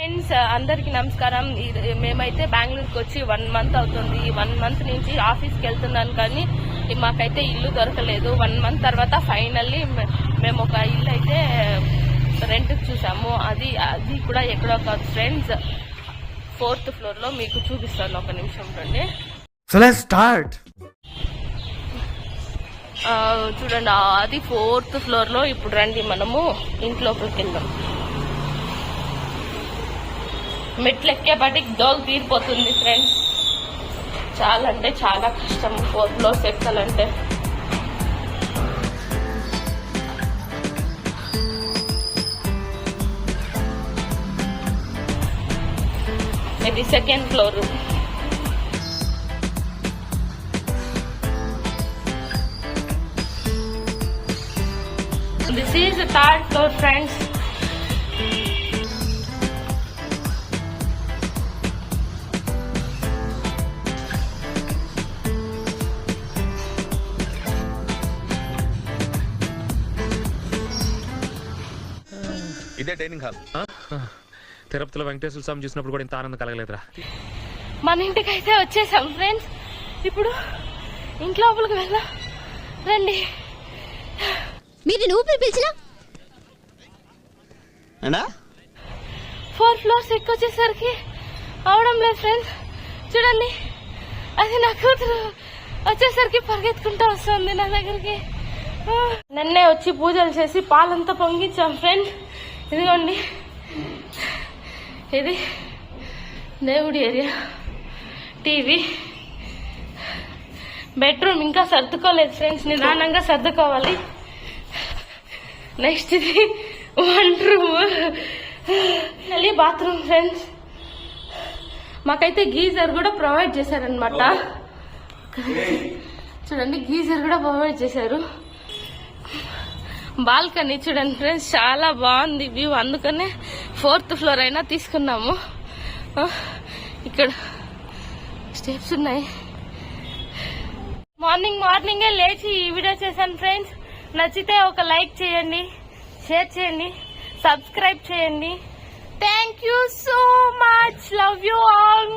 Friends అందరికి నమస్కారం. మేమైతే బెంగళూరుకి వచ్చి 1 మంత్ అవుతుంది. 1 మంత్ నుంచి ఆఫీస్కి వెళ్తున్నాను కానీ మాకైతే ఇల్లు దొరకలేదు. 1 మంత్ తర్వాత ఫైనల్లీ మేము ఒక ఇల్లు అయితే రెంట్కి చూసాము. అది కూడా ఎక్కడో కాదు ఫ్రెండ్స్, 4th ఫ్లోర్ లో. మీకు చూపిస్తాను, ఒక నిమిషం రండి. చూడండి, అది 4th ఫ్లోర్ లో. ఇప్పుడు రండి మనము ఇంట్లోకి వెళ్దాం. మెట్లు ఎక్కేపాటికి దోలు తీరిపోతుంది ఫ్రెండ్స్. చాలా అంటే చాలా కష్టం 4 ఫ్లోర్స్ ఎక్కాలంటే. ఇది 2nd floor. This is the 3rd floor friends. ఇదే డైనింగ్ హాల్. తిరుపతిలో వెంకటేశ్వర స్వామి చూసినప్పుడు కూడా ఇంత ఆనందం కలగలేదురా. మన ఇంటికి అయితే వచ్చేసాం ఫ్రెండ్స్. ఇప్పుడు ఇంట్లోపలికి వెళ్దాం రండి. మీరు ఊపిరి పిలిచినా 4 ఫ్లోర్స్ ఎక్కొచ్చేసరికి అవడం లేదు ఫ్రెండ్స్. చూడండి, అది నా కూతురు వచ్చేసరికి పరిగెత్తుకుంటూ వస్తుంది నా దగ్గరికి. నిన్నే వచ్చి పూజలు చేసి పాలంతా పొంగించాం ఫ్రెండ్స్. ఇదిగోండి, ఇది దేవుడి ఏరియా. టీవీ, బెడ్రూమ్ ఇంకా సర్దుకోలేదు ఫ్రెండ్స్, నిదానంగా సర్దుకోవాలి. నెక్స్ట్ ఇది వంట రూమ్, మళ్ళీ బాత్రూమ్ ఫ్రెండ్స్. మాకైతే గీజర్ కూడా ప్రొవైడ్ చేశారనమాట. చూడండి, గీజర్ కూడా ప్రొవైడ్ చేశారు. బాల్కనీ చూడండి ఫ్రెండ్స్, చాలా బాగుంది వ్యూ. అందుకనే 4th ఫ్లోర్ అయినా తీసుకున్నాము. ఇక్కడ స్టెప్స్ ఉన్నాయి. మార్నింగే లేచి ఈ వీడియో చేశాను ఫ్రెండ్స్. నచ్చితే ఒక లైక్ చేయండి, షేర్ చేయండి, సబ్స్క్రైబ్ చేయండి. Thank you so much. Love you all.